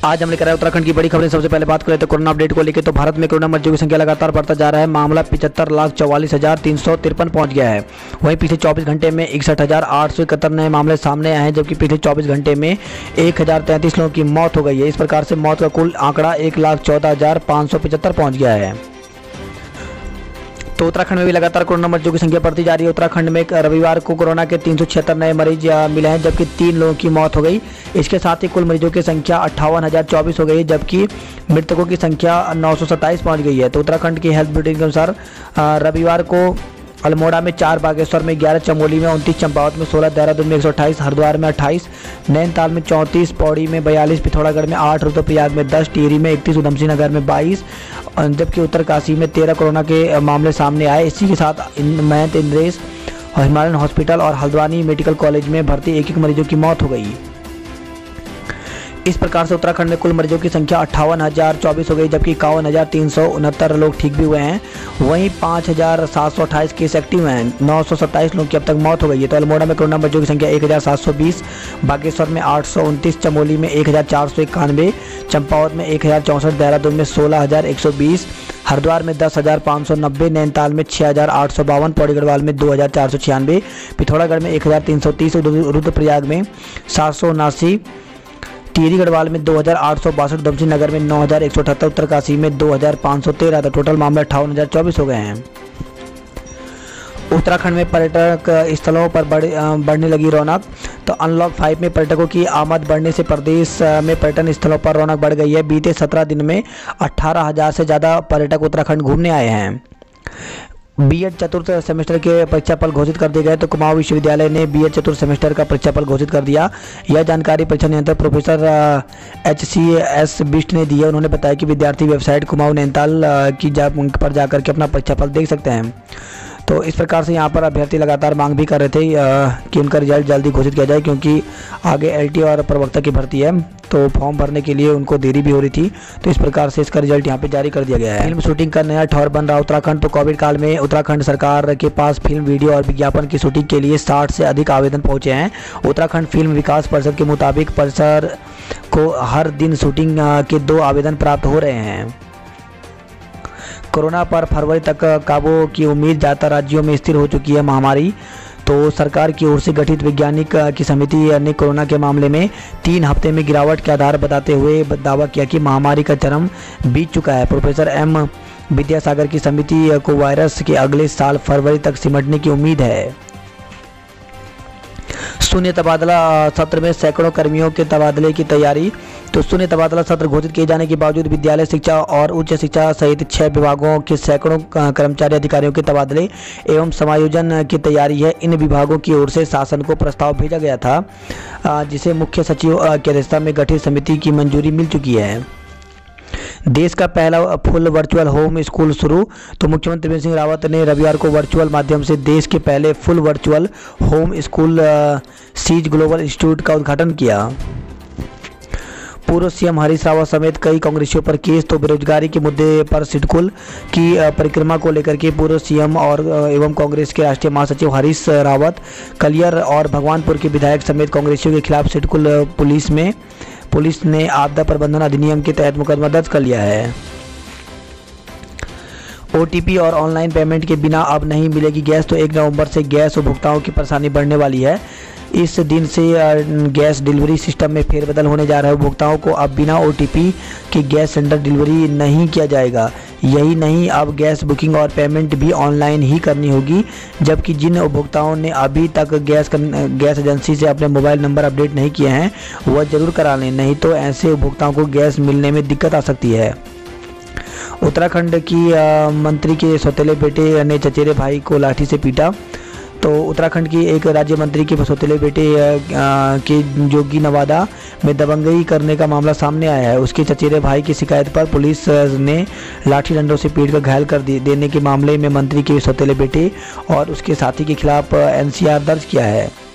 आज हम लेकर आए उत्तराखंड की बड़ी खबरें। सबसे पहले बात करें तो कोरोना अपडेट को लेकर, तो भारत में कोरोना मरीजों की संख्या लगातार बढ़ता जा रहा है। मामला 75,44,353 पहुंच गया है। वहीं पिछले 24 घंटे में 61,871 नए मामले सामने आए हैं, जबकि पिछले 24 घंटे में 1,033 लोगों की मौत हो गई है। इस प्रकार से मौत का कुल आंकड़ा 1,14,575 पहुँच गया है। तो उत्तराखंड में भी लगातार कोरोना मरीजों की संख्या बढ़ती जा रही है। उत्तराखंड में रविवार को कोरोना के 376 नए मरीज मिले हैं, जबकि 3 लोगों की मौत हो गई। इसके साथ ही कुल मरीजों की संख्या 58,024 हो गई, जबकि मृतकों की संख्या 927 पहुंच गई है। तो उत्तराखंड की हेल्थ बुलेटिन के अनुसार रविवार को अल्मोड़ा में 4, बागेश्वर में 11, चमोली में 29, चंपावत में 16, देहरादून में 128, हरिद्वार में 28, नैनीताल में 34, पौड़ी में 42, पिथौरागढ़ में 8, रुद्रप्रयाग में 10, टिहरी में 31, उधमसिंह नगर में 22, जबकि उत्तरकाशी में 13 कोरोना के मामले सामने आए। इसी के साथ महंत इंद्रेश हिमालयन हॉस्पिटल और हल्द्वानी मेडिकल कॉलेज में भर्ती एक मरीजों की मौत हो गई। इस प्रकार से उत्तराखंड में कुल मरीजों की संख्या 58,024 हो गई, जबकि 51,369 लोग ठीक भी हुए हैं। वहीं 5,728 केस एक्टिव हैं। 927 लोगों की अब तक मौत हो गई है। तो अल्मोड़ा में कोरोना मरीजों की संख्या 1,720, बागेश्वर में 829, चमोली में 1,491, चंपावत में 1,064, देहरादून में 16,120, हरिद्वार में 10,590, नैनीताल में 6,852, पौड़ी गढ़वाल में 2,496, पिथौरागढ़ में 1,330, रुद्रप्रयाग में 779, टिहरी गढ़वाल में 2,862, उधमसिंह नगर में 9,178, उत्तरकाशी में 2,513। तो टोटल मामले 58,024 हो गए हैं। उत्तराखंड में पर्यटक स्थलों पर बढ़ने लगी रौनक। तो अनलॉक 5 में पर्यटकों की आमद बढ़ने से प्रदेश में पर्यटन स्थलों पर रौनक बढ़ गई है। बीते 17 दिन में 18,000 से ज़्यादा पर्यटक उत्तराखंड घूमने आए हैं। बीएड चतुर्थ सेमेस्टर के परीक्षा फल घोषित कर दिए गए। तो कुमाऊं विश्वविद्यालय ने बीएड चतुर्थ सेमेस्टर का परीक्षा फल घोषित कर दिया। यह जानकारी परीक्षा नियंत्रक प्रोफेसर HCS बिष्ट ने दी है। उन्होंने बताया कि विद्यार्थी वेबसाइट कुमाऊं नैनीताल पर जाकर के अपना परीक्षा फल देख सकते हैं। तो इस प्रकार से यहाँ पर अभ्यर्थी लगातार मांग भी कर रहे थे कि उनका रिजल्ट जल्दी घोषित किया जाए, क्योंकि आगे LT और प्रवक्ता की भर्ती है, तो फॉर्म भरने के लिए उनको देरी भी हो रही थी। तो इस प्रकार से इसका रिजल्ट यहाँ पे जारी कर दिया गया है। फिल्म शूटिंग का नया ठौर बन रहा उत्तराखंड। तो कोविड काल में उत्तराखंड सरकार के पास फिल्म, वीडियो और विज्ञापन की शूटिंग के लिए 60 से अधिक आवेदन पहुँचे हैं। उत्तराखंड फिल्म विकास परिषद के मुताबिक परिसर को हर दिन शूटिंग के 2 आवेदन प्राप्त हो रहे हैं। कोरोना पर फरवरी तक काबू की उम्मीद। ज़्यादातर राज्यों में स्थिर हो चुकी है महामारी। तो सरकार की ओर से गठित वैज्ञानिक की समिति ने कोरोना के मामले में 3 हफ्ते में गिरावट के आधार बताते हुए दावा किया कि महामारी का चरम बीत चुका है। प्रोफेसर M विद्यासागर की समिति को वायरस के अगले साल फरवरी तक सिमटने की उम्मीद है। शून्य तबादला सत्र में सैकड़ों कर्मियों के तबादले की तैयारी। तो शून्य तबादला सत्र घोषित किए जाने के बावजूद विद्यालय शिक्षा और उच्च शिक्षा सहित 6 विभागों के सैकड़ों कर्मचारी अधिकारियों के तबादले एवं समायोजन की तैयारी है। इन विभागों की ओर से शासन को प्रस्ताव भेजा गया था, जिसे मुख्य सचिव की अध्यक्षता में गठित समिति की मंजूरी मिल चुकी है। देश का पहला फुल वर्चुअल होम स्कूल शुरू। तो मुख्यमंत्री त्रिवेंद्र सिंह रावत ने रविवार को वर्चुअल माध्यम से देश के पहले फुल वर्चुअल होम स्कूल सीज ग्लोबल इंस्टीट्यूट का उद्घाटन किया। पूर्व CM हरीश रावत समेत कई कांग्रेसियों पर केस। तो बेरोजगारी के मुद्दे पर सिडकुल की परिक्रमा को लेकर के पूर्व CM और एवं कांग्रेस के राष्ट्रीय महासचिव हरीश रावत, कलियर और भगवानपुर के विधायक समेत कांग्रेसियों के खिलाफ सिडकुल पुलिस ने आपदा प्रबंधन अधिनियम के तहत मुकदमा दर्ज कर लिया है। OTP और ऑनलाइन पेमेंट के बिना अब नहीं मिलेगी गैस। तो 1 नवंबर से गैस उपभोक्ताओं की परेशानी बढ़ने वाली है। इस दिन से गैस डिलीवरी सिस्टम में फेरबदल होने जा रहा है। उपभोक्ताओं को अब बिना OTP के गैस सिलेंडर डिलीवरी नहीं किया जाएगा। यही नहीं, अब गैस बुकिंग और पेमेंट भी ऑनलाइन ही करनी होगी। जबकि जिन उपभोक्ताओं ने अभी तक गैस एजेंसी से अपने मोबाइल नंबर अपडेट नहीं किए हैं, वह जरूर करा लें, नहीं तो ऐसे उपभोक्ताओं को गैस मिलने में दिक्कत आ सकती है। उत्तराखंड की मंत्री के सौतेले बेटे ने चचेरे भाई को लाठी से पीटा। तो उत्तराखंड की एक राज्य मंत्री के सौतेले बेटे के जोगी नवादा में दबंगई करने का मामला सामने आया है। उसके चचेरे भाई की शिकायत पर पुलिस ने लाठी डंडों से पीटकर घायल कर देने के मामले में मंत्री के सौतेले बेटे और उसके साथी के खिलाफ NCR दर्ज किया है।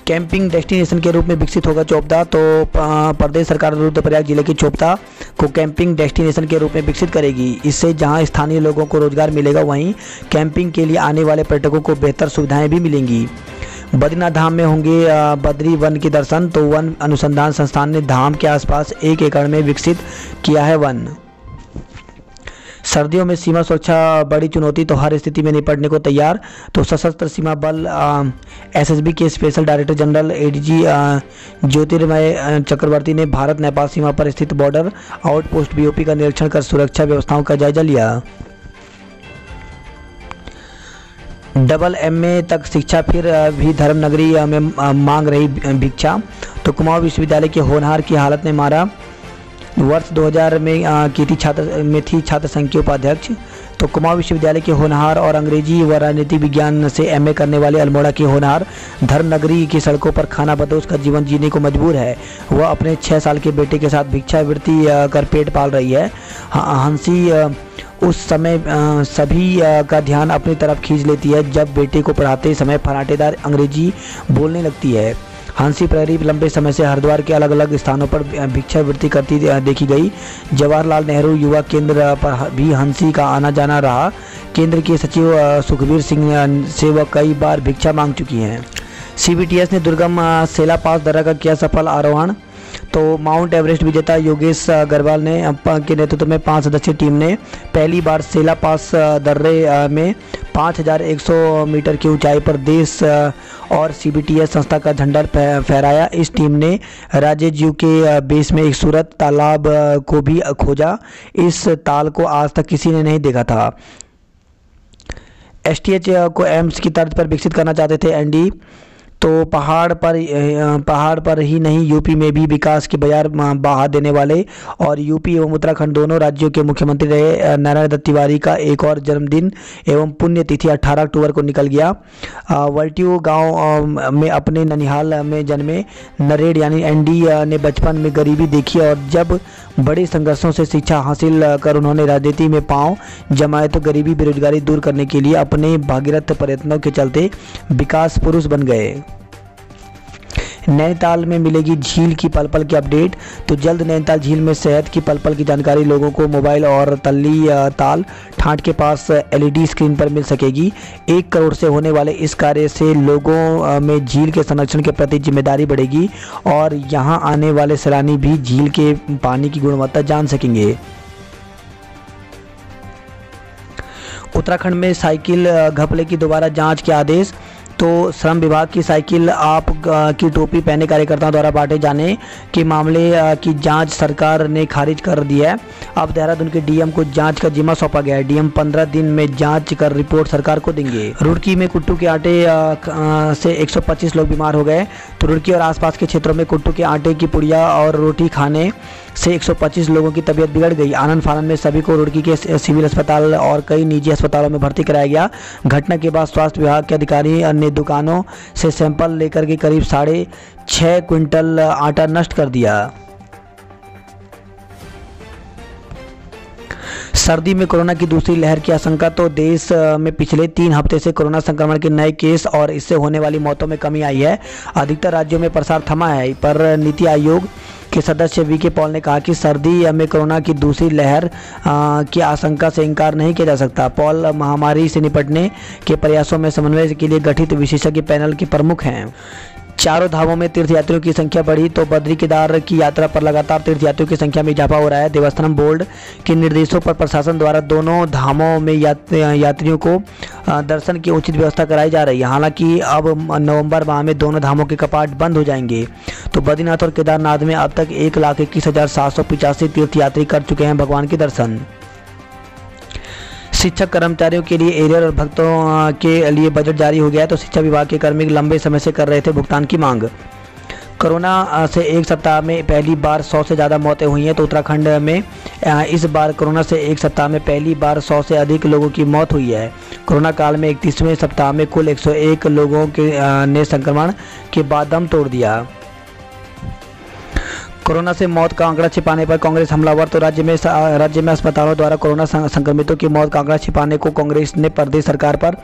कैंपिंग डेस्टिनेशन के रूप में विकसित होगा चोपता। तो प्रदेश सरकार रुद्रप्रयाग जिले की चोपता को कैंपिंग डेस्टिनेशन के रूप में विकसित करेगी। इससे जहां स्थानीय लोगों को रोजगार मिलेगा, वहीं कैंपिंग के लिए आने वाले पर्यटकों को बेहतर सुविधाएं भी मिलेंगी। बद्रीनाथ धाम में होंगे बद्री वन के दर्शन। तो वन अनुसंधान संस्थान ने धाम के आसपास 1 एकड़ में विकसित किया है वन। सर्दियों में सीमा सुरक्षा बड़ी चुनौती, तो हर स्थिति में निपटने को तैयार। तो सशस्त्र सीमा बल एसएसबी के स्पेशल डायरेक्टर जनरल एडीजी ज्योतिर्मय चक्रवर्ती ने भारत नेपाल सीमा पर स्थित बॉर्डर आउटपोस्ट बीओपी का निरीक्षण कर सुरक्षा व्यवस्थाओं का जायजा लिया। डबल एमए तक शिक्षा फिर भी धर्मनगरी में मांग रही भिक्षा। तो कुमाऊं विश्वविद्यालय के होनहार की हालत ने मारा। वर्ष 2000 में थी छात्र संघ के उपाध्यक्ष। तो कुमाऊं विश्वविद्यालय के होनहार और अंग्रेजी व राजनीति विज्ञान से एमए करने वाले अल्मोड़ा के होनहार धर्मनगरी की सड़कों पर खाना बदोश का जीवन जीने को मजबूर है। वह अपने 6 साल के बेटे के साथ भिक्षावृत्ति कर पेट पाल रही है। हंसी उस समय सभी का ध्यान अपनी तरफ खींच लेती है जब बेटे को पढ़ाते समय फराटेदार अंग्रेजी बोलने लगती है। हंसी प्रहरी लंबे समय से हरिद्वार के अलग अलग स्थानों पर भिक्षावृत्ति करती देखी गई। जवाहरलाल नेहरू युवा केंद्र पर भी हंसी का आना जाना रहा। केंद्र के सचिव सुखबीर सिंह से वह कई बार भिक्षा मांग चुकी हैं। सीबीटीएस ने दुर्गम सेला पास दर्रा का किया सफल आरोहण। तो माउंट एवरेस्ट विजेता योगेश अग्रवाल ने के नेतृत्व में 5 सदस्यीय टीम ने पहली बार सेला पास दर्रे में 5100 मीटर की ऊंचाई पर देश और सीबीटीएस संस्था का झंडा फहराया। इस टीम ने राजेजू के बेस में एक सूरत तालाब को भी खोजा। इस ताल को आज तक किसी ने नहीं देखा था। एसटीएच को एम्स की तर्ज पर विकसित करना चाहते थे एनडी। तो पहाड़ पर ही नहीं यूपी में भी विकास की बयार बहा देने वाले और यूपी एवं उत्तराखंड दोनों राज्यों के मुख्यमंत्री रहे नारायण दत्त तिवारी का एक और जन्मदिन एवं पुण्यतिथि 18 अक्टूबर को निकल गया। वल्टियो गांव में अपने ननिहाल में जन्मे नरेड़ यानी एनडी ने बचपन में गरीबी देखी और जब बड़े संघर्षों से शिक्षा हासिल कर उन्होंने राजनीति में पांव जमाए तो गरीबी बेरोजगारी दूर करने के लिए अपने भागीरथ प्रयत्नों के चलते विकास पुरुष बन गए। नैनीताल में मिलेगी झील की पल पल की अपडेट। तो जल्द नैनीताल झील में सेहत की पल पल की जानकारी लोगों को मोबाइल और तल्ली ताल ठाठ के पास एलईडी स्क्रीन पर मिल सकेगी। 1 करोड़ से होने वाले इस कार्य से लोगों में झील के संरक्षण के प्रति जिम्मेदारी बढ़ेगी और यहां आने वाले सैलानी भी झील के पानी की गुणवत्ता जान सकेंगे। उत्तराखंड में साइकिल घपले की दोबारा जांच के आदेश। तो श्रम विभाग की साइकिल आप की टोपी पहने कार्यकर्ताओं द्वारा बांटे जाने के मामले की जांच सरकार ने खारिज कर दी है। अब देहरादून के डीएम को जांच का जिम्मा सौंपा गया है। डीएम 15 दिन में जांच कर रिपोर्ट सरकार को देंगे। रुड़की में कुट्टू के आटे से 125 लोग बीमार हो गए। तो रुड़की और आसपास के क्षेत्रों में कुट्टू के आटे की पुड़िया और रोटी खाने से 125 लोगों की तबीयत बिगड़ गई। आनंद फानन में सभी को रुड़की के सिविल अस्पताल और कई निजी अस्पतालों में भर्ती कराया गया। घटना के बाद स्वास्थ्य विभाग के अधिकारी ने दुकानों से सैंपल लेकर के करीब 6.5 क्विंटल आटा नष्ट कर दिया। सर्दी में कोरोना की दूसरी लहर की आशंका। तो देश में पिछले 3 हफ्ते से कोरोना संक्रमण के नए केस और इससे होने वाली मौतों में कमी आई है। अधिकतर राज्यों में प्रसार थमा है, पर नीति आयोग के सदस्य वीके पॉल ने कहा कि सर्दी में कोरोना की दूसरी लहर की आशंका से इनकार नहीं किया जा सकता। पॉल महामारी से निपटने के प्रयासों में समन्वय के लिए गठित विशेषज्ञ पैनल के प्रमुख हैं। चारों धामों में तीर्थयात्रियों की संख्या बढ़ी। तो बद्री केदार की यात्रा पर लगातार तीर्थयात्रियों की संख्या में इजाफा हो रहा है। देवस्थानम बोर्ड के निर्देशों पर प्रशासन द्वारा दोनों धामों में यात्रियों को दर्शन की उचित व्यवस्था कराई जा रही है। हालांकि अब नवंबर माह में दोनों धामों के कपाट बंद हो जाएंगे। तो बद्रीनाथ और केदारनाथ में अब तक 1,21,785 तीर्थयात्री कर चुके हैं भगवान के दर्शन। शिक्षक कर्मचारियों के लिए एरियर और भक्तों के लिए बजट जारी हो गया है। तो शिक्षा विभाग के कर्मी लंबे समय से कर रहे थे भुगतान की मांग। कोरोना से एक सप्ताह में पहली बार 100 से ज़्यादा मौतें हुई हैं। तो उत्तराखंड में इस बार कोरोना से एक सप्ताह में पहली बार 100 से अधिक लोगों की मौत हुई है। कोरोना काल में 31वें सप्ताह में कुल 101 लोगों ने संक्रमण के बाद दम तोड़ दिया। कोरोना से मौत का आंकड़ा छिपाने पर कांग्रेस हमलावर। तो राज्य में अस्पतालों द्वारा कोरोना संक्रमितों की मौत का आंकड़ा छिपाने को कांग्रेस ने प्रदेश सरकार पर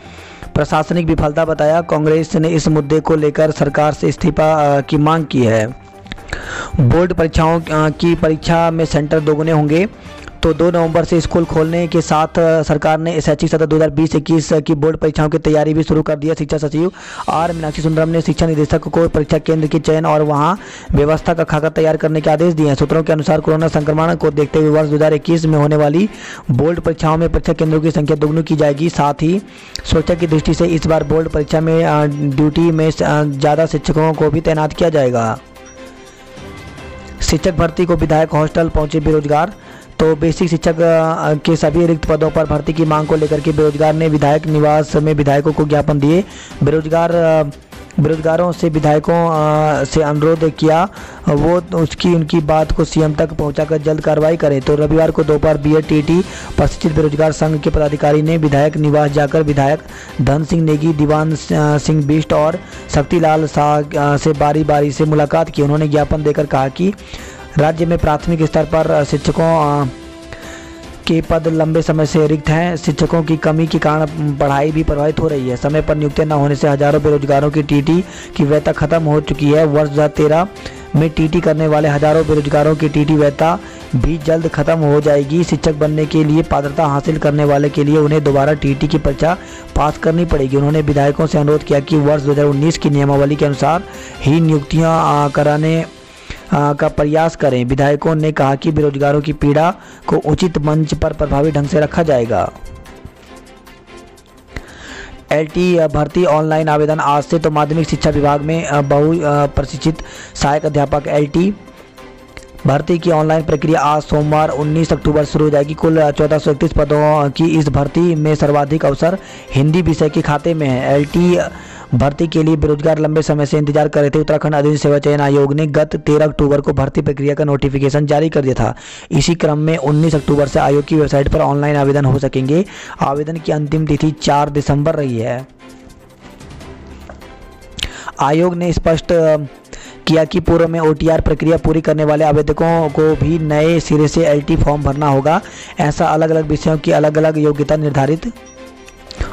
प्रशासनिक विफलता बताया। कांग्रेस ने इस मुद्दे को लेकर सरकार से इस्तीफा की मांग की है। बोर्ड परीक्षाओं की परीक्षा में सेंटर दोगुने होंगे। तो 2 नवंबर से स्कूल खोलने के साथ सरकार ने शैक्षिक सत्र 2020-21 की बोर्ड परीक्षाओं की तैयारी भी शुरू कर दी है। शिक्षा सचिव आर मीनाक्षी सुंदरम ने शिक्षा निदेशक को परीक्षा केंद्र के चयन और वहां व्यवस्था का खाका तैयार करने के आदेश दिए हैं। सूत्रों के अनुसार कोरोना संक्रमण को देखते हुए वर्ष 2021 में होने वाली बोर्ड परीक्षाओं में परीक्षा केंद्रों की संख्या दोगुनी की जाएगी। साथ ही सुरक्षा की दृष्टि से इस बार बोर्ड परीक्षा में ड्यूटी में ज़्यादा शिक्षकों को भी तैनात किया जाएगा। शिक्षक भर्ती को विधायक हॉस्टल पहुंचे बेरोजगार। तो बेसिक शिक्षक के सभी रिक्त पदों पर भर्ती की मांग को लेकर के बेरोजगार ने विधायक निवास में विधायकों को ज्ञापन दिए। बेरोजगारों से विधायकों से अनुरोध किया वो उनकी बात को सीएम तक पहुंचाकर जल्द कार्रवाई करें। तो रविवार को दोपहर BED-TET प्रशिक्षित बेरोजगार संघ के पदाधिकारी ने विधायक निवास जाकर विधायक धन सिंह नेगी, दीवान सिंह बिष्ट और शक्तिलाल शाह से बारी बारी से मुलाकात की। उन्होंने ज्ञापन देकर कहा कि राज्य में प्राथमिक स्तर पर शिक्षकों के पद लंबे समय से रिक्त हैं। शिक्षकों की कमी के कारण पढ़ाई भी प्रभावित हो रही है। समय पर नियुक्तियां न होने से हजारों बेरोजगारों की TET की वैधता खत्म हो चुकी है। वर्ष 2013 में TET करने वाले हजारों बेरोजगारों की TET वैधता भी जल्द खत्म हो जाएगी। शिक्षक बनने के लिए पात्रता हासिल करने वाले के लिए उन्हें दोबारा TET की परीक्षा पास करनी पड़ेगी। उन्होंने विधायकों से अनुरोध किया कि वर्ष 2019 की नियमावली के अनुसार ही नियुक्तियाँ कराने का प्रयास करें। विधायकों ने कहा कि बेरोजगारों की पीड़ा को उचित मंच पर प्रभावी ढंग से रखा जाएगा। LT भर्ती ऑनलाइन आवेदन आज से। तो माध्यमिक शिक्षा विभाग में बहु प्रशिक्षित सहायक अध्यापक LT भर्ती की ऑनलाइन प्रक्रिया आज सोमवार 19 अक्टूबर शुरू हो जाएगी। कुल 1431 पदों की इस भर्ती में सर्वाधिक अवसर हिंदी विषय के खाते में है। LT भर्ती के लिए बेरोजगार लंबे समय से इंतजार कर रहे थे। उत्तराखंड अधिक सेवा चयन आयोग ने गत 13 अक्टूबर को भर्ती प्रक्रिया का नोटिफिकेशन जारी कर दिया था। इसी क्रम में 19 अक्टूबर से आयोग की वेबसाइट पर ऑनलाइन आवेदन हो सकेंगे। आवेदन की अंतिम तिथि 4 दिसंबर रही है। आयोग ने स्पष्ट किया कि पूर्व में OTR प्रक्रिया पूरी करने वाले आवेदकों को भी नए सिरे से LT फॉर्म भरना होगा। ऐसा अलग अलग विषयों की अलग अलग योग्यता निर्धारित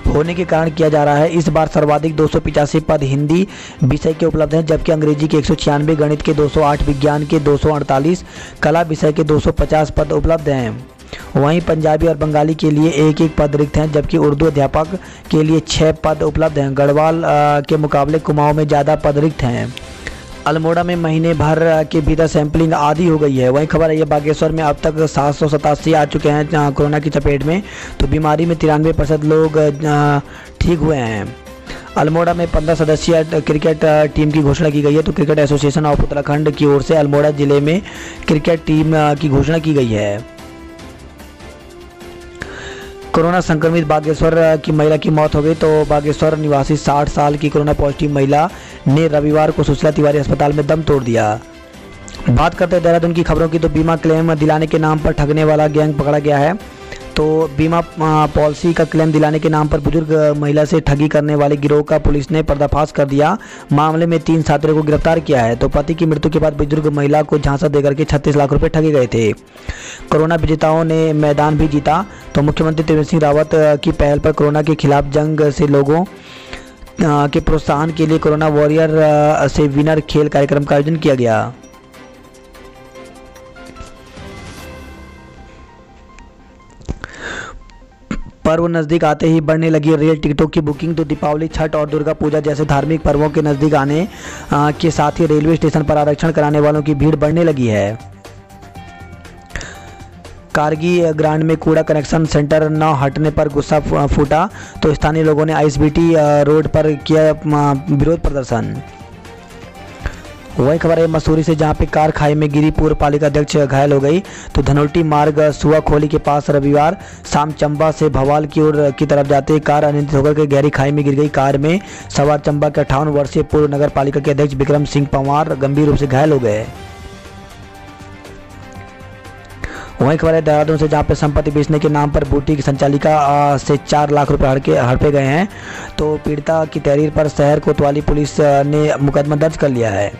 होने के कारण किया जा रहा है। इस बार सर्वाधिक 285 पद हिंदी विषय के उपलब्ध हैं, जबकि अंग्रेजी के 196, गणित के 208, विज्ञान के 248, कला विषय के 250 पद उपलब्ध हैं। वहीं पंजाबी और बंगाली के लिए एक एक पद रिक्त हैं, जबकि उर्दू अध्यापक के लिए 6 पद उपलब्ध हैं। गढ़वाल के मुकाबले कुमाऊं में ज़्यादा पद रिक्त हैं। अल्मोड़ा में महीने भर के भीतर सैंपलिंग आधी हो गई है। वहीं खबर है बागेश्वर में अब तक 787 आ चुके हैं कोरोना की चपेट में। तो बीमारी में 93% लोग ठीक हुए हैं। अल्मोड़ा में 15 सदस्यीय क्रिकेट टीम की घोषणा की गई है। तो क्रिकेट एसोसिएशन ऑफ उत्तराखंड की ओर से अल्मोड़ा जिले में क्रिकेट टीम की घोषणा की गई है। कोरोना संक्रमित बागेश्वर की महिला की मौत हो गई। तो बागेश्वर निवासी 60 साल की कोरोना पॉजिटिव महिला ने रविवार को सुशीला तिवारी अस्पताल में दम तोड़ दिया। बात करते हैं देहरादून की खबरों की। तो बीमा क्लेम दिलाने के नाम पर ठगने वाला गैंग पकड़ा गया है। तो बीमा पॉलिसी का क्लेम दिलाने के नाम पर बुजुर्ग महिला से ठगी करने वाले गिरोह का पुलिस ने पर्दाफाश कर दिया। मामले में 3 छात्रों को गिरफ्तार किया है। तो पति की मृत्यु के बाद बुजुर्ग महिला को झांसा देकर के 36 लाख रुपए ठगे गए थे। कोरोना विजेताओं ने मैदान भी जीता। तो मुख्यमंत्री त्रिवेंद्र सिंह रावत की पहल पर कोरोना के खिलाफ जंग से लोगों के प्रोत्साहन के लिए कोरोना वॉरियर से विनर खेल कार्यक्रम का आयोजन किया गया। पर्व नज़दीक आते ही बढ़ने लगी रेल टिकटों की बुकिंग। तो दीपावली, छठ और दुर्गा पूजा जैसे धार्मिक पर्वों के नज़दीक आने के साथ ही रेलवे स्टेशन पर आरक्षण कराने वालों की भीड़ बढ़ने लगी है। कारगी ग्रांड में कूड़ा कलेक्शन सेंटर न हटने पर गुस्सा फूटा। तो स्थानीय लोगों ने ISBT रोड पर किया विरोध प्रदर्शन। वही खबर है मसूरी से, जहां पे कार खाई में गिरी, पूर्व पालिका अध्यक्ष घायल हो गई। तो धनोल्टी मार्ग सुआखोली के पास रविवार शाम चंबा से भवाल की तरफ जाते कार अनियंत्रित होकर के गहरी खाई में गिर गई। कार में सवार चंबा के 58 वर्षीय पूर्व नगर पालिका के अध्यक्ष विक्रम सिंह पंवार गंभीर रूप से घायल हो गए। वहीं खबर है देहरादून से, जहां पे संपत्ति बेचने के नाम पर बूटी की संचालिका से 4 लाख रुपए हड़पे गए हैं। तो पीड़िता की तहरीर पर शहर कोतवाली पुलिस ने मुकदमा दर्ज कर लिया है।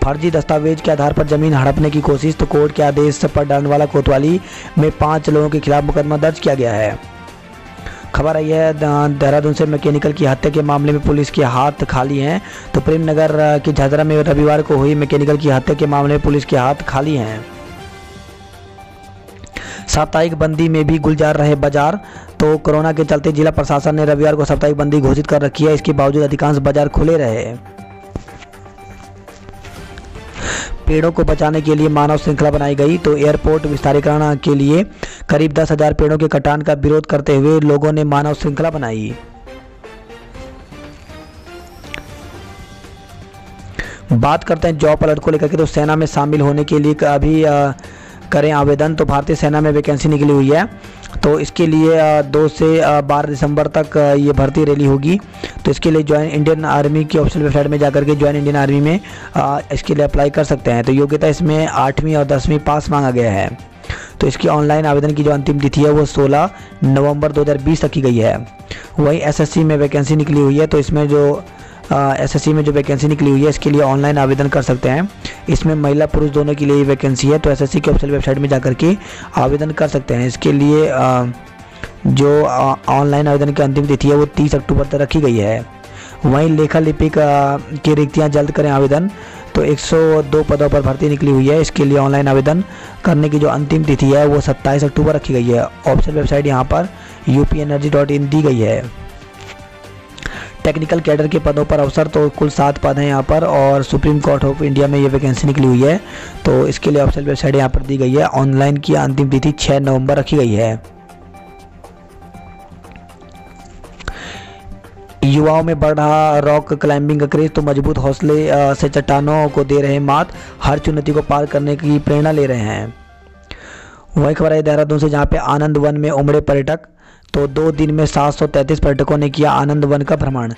फर्जी दस्तावेज के आधार पर जमीन हड़पने की कोशिश। तो कोर्ट के आदेश पर डांडवाला कोतवाली में 5 लोगों के खिलाफ मुकदमा दर्ज किया गया है। खबर आई है देहरादून से, मैकेनिकल की हत्या के मामले में पुलिस के हाथ खाली हैं। तो प्रेम नगर के झाझरा में रविवार को हुई मैकेनिकल की हत्या के मामले में पुलिस के हाथ खाली हैं। साप्ताहिक बंदी में भी गुलजार रहे बाजार। तो कोरोना के चलते जिला प्रशासन ने रविवार को साप्ताहिक बंदी घोषित कर रखी है। इसके बावजूद अधिकांश बाजार खुले रहे। पेड़ों को बचाने के लिए मानव श्रृंखला बनाई गई। तो एयरपोर्ट विस्तारीकरण के लिए करीब 10,000 पेड़ों के कटान का विरोध करते हुए लोगों ने मानव श्रृंखला बनाई। बात करते हैं जॉब अलर्ट को लेकर के। तो सेना में शामिल होने के लिए अभी करें आवेदन। तो भारतीय सेना में वैकेंसी निकली हुई है। तो इसके लिए 2 से 12 दिसंबर तक ये भर्ती रैली होगी। तो इसके लिए ज्वाइन इंडियन आर्मी की ऑफिशियल वेबसाइट में जाकर के ज्वाइन इंडियन आर्मी में इसके लिए अप्लाई कर सकते हैं। तो योग्यता इसमें 8वीं और 10वीं पास मांगा गया है। तो इसकी ऑनलाइन आवेदन की जो अंतिम तिथि है वो 16 नवंबर 2020 तक की गई है। वहीं एसएससी में वैकेंसी निकली हुई है। तो इसमें जो एसएससी में जो वैकेंसी निकली हुई है इसके लिए ऑनलाइन आवेदन कर सकते हैं। इसमें महिला पुरुष दोनों के लिए वैकेंसी है। तो एसएससी की ऑफिशियल वेबसाइट में जाकर के आवेदन कर सकते हैं। इसके लिए जो ऑनलाइन आवेदन की अंतिम तिथि है वो 30 अक्टूबर तक रखी गई है। वहीं लेखा लिपिक की रिक्तियां जल्द करें आवेदन। तो 102 पदों पर भर्ती निकली हुई है। इसके लिए ऑनलाइन आवेदन करने की जो अंतिम तिथि है वो 27 अक्टूबर रखी गई है। ऑफिशियल वेबसाइट यहाँ पर upenergy.in दी गई है। टेक्निकल कैडर के पदों पर अवसर तो कुल 7 पद हैं यहाँ पर, और सुप्रीम कोर्ट ऑफ इंडिया में ये वैकेंसी निकली हुई है। तो इसके लिए ऑफिशियल वेबसाइट यहाँ पर दी गई है। ऑनलाइन की अंतिम तिथि 6 नवंबर रखी गई है। युवाओं में बढ़ रहा रॉक क्लाइंबिंग का क्रेज। तो मजबूत हौसले से चट्टानों को दे रहे मात, हर चुनौती को पार करने की प्रेरणा ले रहे हैं। वही खबर है देहरादून से, जहाँ पे आनंद वन में उमड़े पर्यटक। तो 2 दिन में 733 पर्यटकों ने किया आनंद वन का भ्रमण।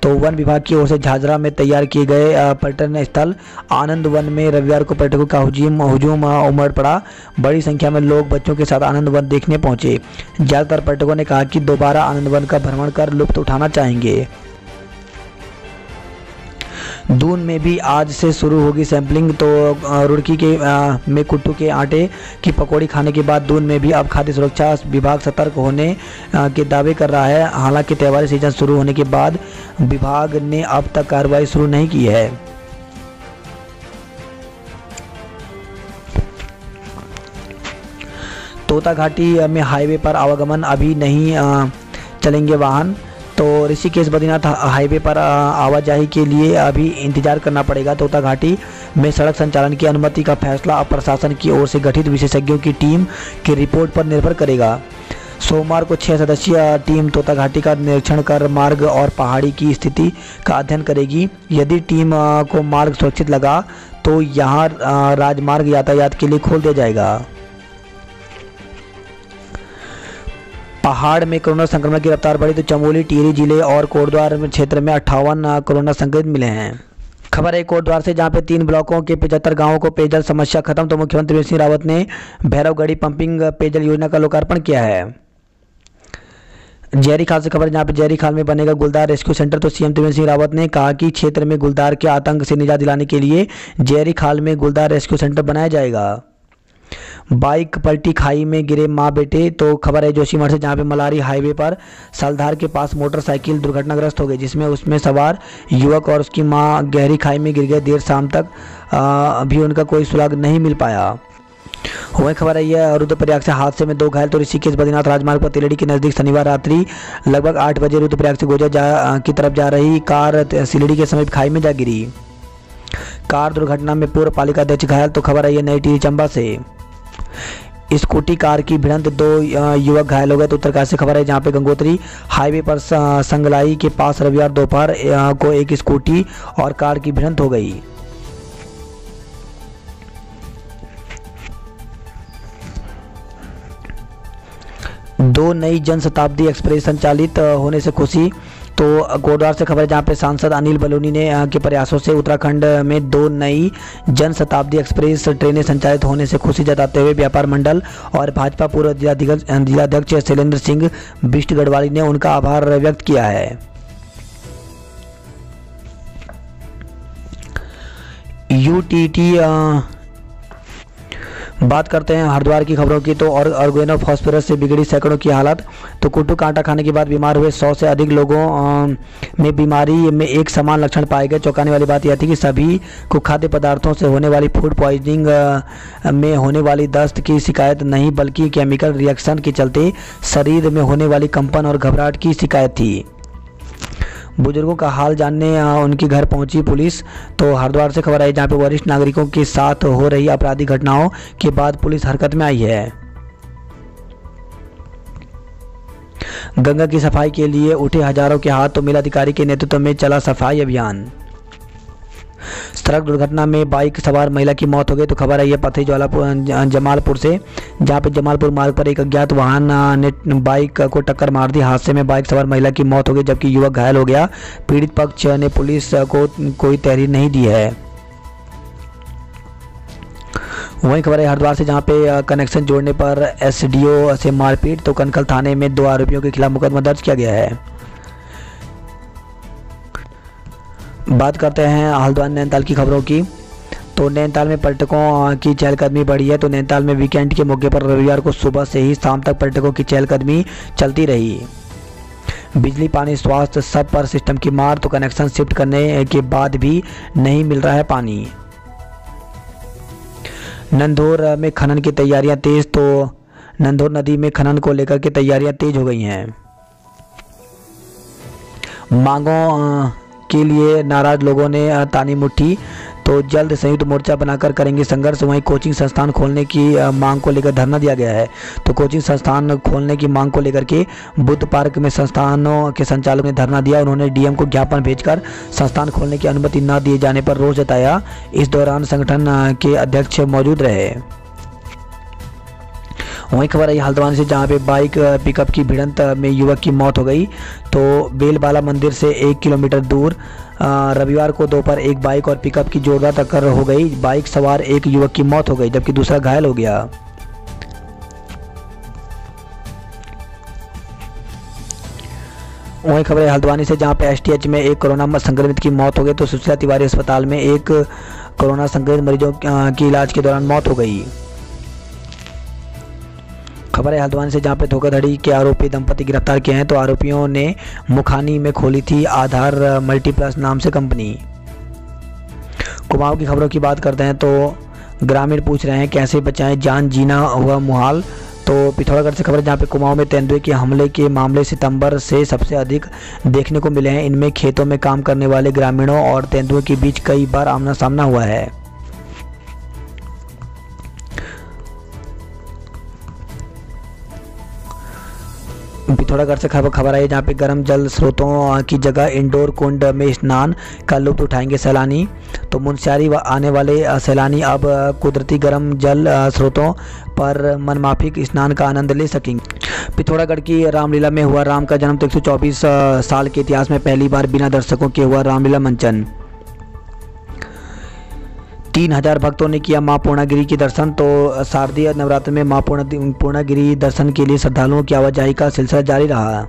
तो वन विभाग की ओर से झाझरा में तैयार किए गए पर्यटन स्थल आनंद वन में रविवार को पर्यटकों का हुजूम उमड़ पड़ा। बड़ी संख्या में लोग बच्चों के साथ आनंद वन देखने पहुंचे। ज़्यादातर पर्यटकों ने कहा कि दोबारा आनंद वन का भ्रमण कर लुत्फ उठाना चाहेंगे। दून में भी आज से शुरू होगी सैंपलिंग। तो रुड़की के में कुट्टू के आटे की पकौड़ी खाने के बाद दून में भी अब खाद्य सुरक्षा विभाग सतर्क होने के दावे कर रहा है। हालांकि त्योहारी सीजन शुरू होने के बाद विभाग ने अब तक कार्रवाई शुरू नहीं की है। तोता घाटी में हाईवे पर आवागमन अभी नहीं चलेंगे वाहन। तो ऋषिकेश बद्रीनाथ हाईवे पर आवाजाही के लिए अभी इंतजार करना पड़ेगा। तोता घाटी में सड़क संचालन की अनुमति का फैसला अब प्रशासन की ओर से गठित विशेषज्ञों की टीम की रिपोर्ट पर निर्भर करेगा। सोमवार को 6 सदस्यीय टीम तोता घाटी का निरीक्षण कर मार्ग और पहाड़ी की स्थिति का अध्ययन करेगी। यदि टीम को मार्ग सुरक्षित लगा तो यहाँ राजमार्ग यातायात के लिए खोल दिया जाएगा। पहाड़ में कोरोना संक्रमण की रफ्तार बढ़ी। तो चमोली, टिहरी जिले और कोटद्वार क्षेत्र में 58 कोरोना संक्रमित मिले हैं। खबर है कोटद्वार से, जहां पे 3 ब्लॉकों के 75 गांवों को पेयजल समस्या खत्म। तो मुख्यमंत्री त्रिवेंद्र सिंह रावत ने भैरवगढ़ी पंपिंग पेयजल योजना का लोकार्पण किया है। जयहरी खाल से खबर, जहां पे जयहरी खाल में बनेगा गुलदार रेस्क्यू सेंटर। तो सीएम त्रिवेंद्र सिंह रावत ने कहा कि क्षेत्र में गुलदार के आतंक से निजात दिलाने के लिए जयहरी खाल में गुलदार रेस्क्यू सेंटर बनाया जाएगा। बाइक पलटी, खाई में गिरे मां बेटे। तो खबर है जोशीमठ से, जहां पे मलारी हाईवे पर सलधार के पास मोटरसाइकिल दुर्घटनाग्रस्त हो गई, जिसमें उसमें सवार युवक और उसकी मां गहरी खाई में गिर गए। देर शाम तक अभी उनका कोई सुराग नहीं मिल पाया। वही खबर है यह रुद्रप्रयाग से, हादसे में 2 घायल। तो ऋषिकेश बद्रीनाथ राजमार्ग पर तिलेड़ी के नजदीक शनिवार रात्रि लगभग 8 बजे रुद्रप्रयाग से गोजा की तरफ जा रही कार सिलेड़ी के समीप खाई में जा गिरी। कार दुर्घटना में पूर्व पालिका अध्यक्ष घायल। तो खबर है यह नई टिहरी चंबा से, स्कूटी कार की भिड़ंत 2 युवक घायल हो गए। तो उत्तरकाशी से खबर है, जहां पे गंगोत्री हाईवे पर संगलाई के पास रविवार दोपहर को एक स्कूटी और कार की भिड़ंत हो गई। दो नई जनशताब्दी एक्सप्रेस संचालित होने से खुशी। तो कोटद्वार से खबर है, जहाँ पे सांसद अनिल बलूनी ने के प्रयासों से उत्तराखंड में 2 नई जनशताब्दी एक्सप्रेस ट्रेनें संचालित होने से खुशी जताते हुए व्यापार मंडल और भाजपा पूर्व जिलाध्यक्ष शैलेंद्र सिंह बिष्ट गढ़वाली ने उनका आभार व्यक्त किया है। यूटीटी बात करते हैं हरिद्वार की खबरों की, तो और ऑर्गेनोफॉस्फेरस से बिगड़ी सैकड़ों की हालत। तो कुट्टू कांटा खाने के बाद बीमार हुए 100 से अधिक लोगों में बीमारी में एक समान लक्षण पाए गए। चौंकाने वाली बात यह थी कि सभी को खाद्य पदार्थों से होने वाली फूड पॉइजनिंग में होने वाली दस्त की शिकायत नहीं, बल्कि केमिकल रिएक्शन के चलते शरीर में होने वाली कंपन और घबराहट की शिकायत थी। बुजुर्गों का हाल जानने उनके घर पहुंची पुलिस। तो हरिद्वार से खबर आई, जहां पे वरिष्ठ नागरिकों के साथ हो रही आपराधिक घटनाओं के बाद पुलिस हरकत में आई है। गंगा की सफाई के लिए उठे हजारों के हाथ, तो मेलाधिकारी के नेतृत्व में चला सफाई अभियान। सड़क दुर्घटना में बाइक सवार महिला की मौत हो गई। तो खबर है ये पथरी जमालपुर से, जहां पे जमालपुर मार्ग पर एक अज्ञात वाहन ने बाइक को टक्कर मार दी। हादसे में बाइक सवार महिला की मौत हो गई, जबकि युवक घायल हो गया। पीड़ित पक्ष ने पुलिस को कोई तहरीर नहीं दी है। वहीं खबर है हरिद्वार से, जहां पे कनेक्शन जोड़ने पर एसडीओ से मारपीट। तो कनखल थाने में 2 आरोपियों के खिलाफ मुकदमा दर्ज किया गया है। बात करते हैं हल्द्वानी नैनीताल की खबरों की। तो नैनीताल में पर्यटकों की चहलकदमी बढ़ी है। तो नैनीताल में वीकेंड के मौके पर रविवार को सुबह से ही शाम तक पर्यटकों की चहलकदमी चलती रही। बिजली, पानी, स्वास्थ्य सब पर सिस्टम की मार। तो कनेक्शन शिफ्ट करने के बाद भी नहीं मिल रहा है पानी। नंदौर में खनन की तैयारियां तेज। तो नंदौर नदी में खनन को लेकर के तैयारियां तेज हो गई हैं। मांगों के लिए नाराज लोगों ने तानी मुट्ठी। तो जल्द संयुक्त मोर्चा बनाकर करेंगे संघर्ष। वहीं कोचिंग संस्थान खोलने की मांग को लेकर धरना दिया गया है। तो कोचिंग संस्थान खोलने की मांग को लेकर के बुद्ध पार्क में संस्थानों के संचालक ने धरना दिया। उन्होंने डीएम को ज्ञापन भेजकर संस्थान खोलने की अनुमति न दिए जाने पर रोष जताया। इस दौरान संगठन के अध्यक्ष मौजूद रहे। वहीं खबर आई हल्द्वानी से, जहां पे बाइक पिकअप की भिड़ंत में युवक की मौत हो गई। तो बेलबाला मंदिर से 1 किलोमीटर दूर रविवार को दोपहर एक बाइक और पिकअप की जोरदार टक्कर हो गई। बाइक सवार एक युवक की मौत हो गई, जबकि दूसरा घायल हो गया। वहीं खबर है हल्द्वानी से, जहां पे एसटीएच में एक कोरोना संक्रमित की मौत हो गई। तो सुशीला तिवारी अस्पताल में एक कोरोना संक्रमित मरीजों की इलाज के दौरान मौत हो गई। खबर है हल्द्वानी से, जहां पे धोखाधड़ी के आरोपी दंपति गिरफ्तार किए हैं। तो आरोपियों ने मुखानी में खोली थी आधार मल्टीप्लस नाम से कंपनी। कुमाऊं की खबरों की बात करते हैं। तो ग्रामीण पूछ रहे हैं कैसे बचाएं जान, जीना हुआ मुहाल। तो पिथौरागढ़ से खबर, जहां पे कुमाऊं में तेंदुए के हमले के मामले सितंबर से सबसे अधिक देखने को मिले हैं। इनमें खेतों में काम करने वाले ग्रामीणों और तेंदुए के बीच कई बार आमना सामना हुआ है। पिथौरागढ़ से खबर आई, जहाँ पे गर्म जल स्रोतों की जगह इंडोर कुंड में स्नान का लुत्फ उठाएंगे सैलानी। तो मुनस्यारी आने वाले सैलानी अब कुदरती गर्म जल स्रोतों पर मनमाफिक स्नान का आनंद ले सकेंगे। पिथौरागढ़ की रामलीला में हुआ राम का जन्म। तो 124 साल के इतिहास में पहली बार बिना दर्शकों के हुआ रामलीला मंचन। 3000 भक्तों ने किया मां पूर्णागिरी के दर्शन। तो शारदीय नवरात्र में मां पूर्णागिरी दर्शन के लिए श्रद्धालुओं की आवाजाही का सिलसिला जारी रहा।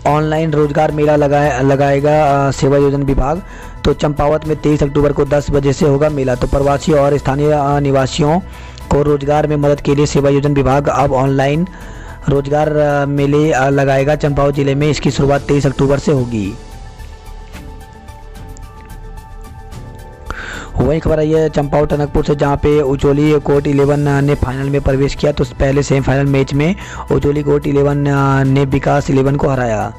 ऑनलाइन रोजगार मेला लगाएगा सेवा योजन विभाग। तो चंपावत में 23 अक्टूबर को 10 बजे से होगा मेला। तो प्रवासी और स्थानीय निवासियों को रोजगार में मदद के लिए सेवा योजन विभाग अब ऑनलाइन रोजगार मेले लगाएगा। चंपावत जिले में इसकी शुरुआत 23 अक्टूबर से होगी। वही खबर आई है चंपावत टनकपुर से, जहां पे उचोली कोर्ट 11 ने फाइनल में प्रवेश किया। तो पहले सेमीफाइनल मैच में उचोली कोर्ट 11 ने विकास 11 को हराया।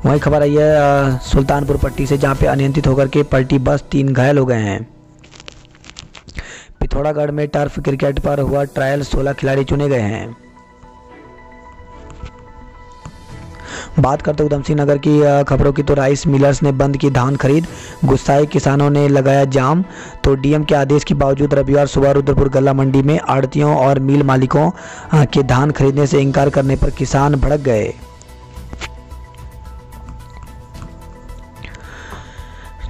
वही खबर आई है सुल्तानपुर पट्टी से, जहां पे अनियंत्रित होकर के पलटी बस 3 घायल हो गए हैं। पिथौरागढ़ में टर्फ क्रिकेट पर हुआ ट्रायल, 16 खिलाड़ी चुने गए हैं। बात करते उधम सिंह नगर की खबरों की, तो राइस मिलर्स ने बंद की धान खरीद, गुस्साए किसानों ने लगाया जाम। तो डीएम के आदेश के बावजूद रविवार सुबह रुद्रपुर गल्ला मंडी में आड़तियों और मिल मालिकों के धान खरीदने से इनकार करने पर किसान भड़क गए।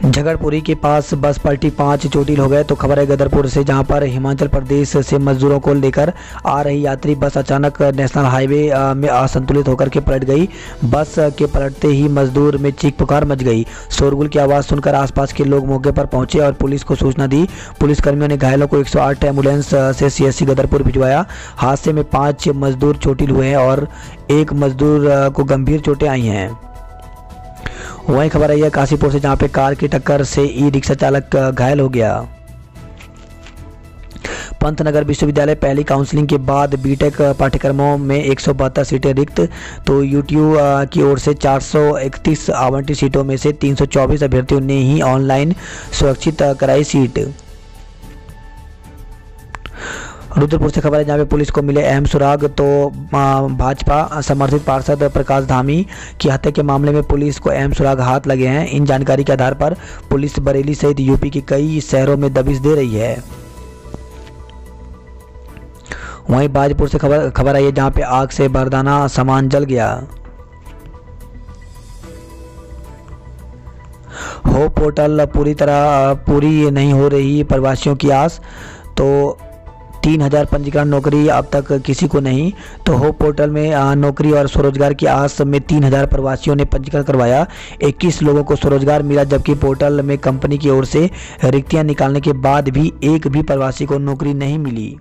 झगड़पुरी के पास बस पलटी, 5 चोटिल हो गए। तो खबर है गदरपुर से, जहां पर हिमाचल प्रदेश से मजदूरों को लेकर आ रही यात्री बस अचानक नेशनल हाईवे में असंतुलित होकर के पलट गई। बस के पलटते ही मजदूर में चीख पुकार मच गई। शोरगुल की आवाज़ सुनकर आसपास के लोग मौके पर पहुंचे और पुलिस को सूचना दी। पुलिसकर्मियों ने घायलों को 108 एम्बुलेंस से CSC गदरपुर भिजवाया। हादसे में 5 मजदूर चोटिल हुए हैं और 1 मजदूर को गंभीर चोटें आई हैं। वहीं खबर आई है काशीपुर से, जहां पे कार की टक्कर से ई-रिक्शा चालक घायल हो गया। पंतनगर विश्वविद्यालय पहली काउंसलिंग के बाद बीटेक पाठ्यक्रमों में 172 सीटें रिक्त। तो यूटीयू की ओर से 431 आवंटित सीटों में से 324 अभ्यर्थियों ने ही ऑनलाइन सुरक्षित कराई सीट। रुद्रपुर से खबर है, जहाँ पे पुलिस को मिले अहम सुराग। तो भाजपा समर्थित पार्षद प्रकाश धामी की हत्या के मामले में पुलिस को अहम सुराग हाथ लगे हैं। इन जानकारी के आधार पर पुलिस बरेली सहित यूपी के कई शहरों में दबिश दे रही है। वहीं बाजपुर से खबर आई है, जहाँ पे आग से बरदाना सामान जल गया। होप पोर्टल पूरी नहीं हो रही प्रवासियों की आस। तो 3000 पंजीकरण नौकरी अब तक किसी को नहीं। तो होप पोर्टल में नौकरी और स्वरोजगार की आस में 3000 प्रवासियों ने पंजीकरण करवाया। 21 लोगों को स्वरोजगार मिला, जबकि पोर्टल में कंपनी की ओर से रिक्तियां निकालने के बाद भी एक भी प्रवासी को नौकरी नहीं मिली।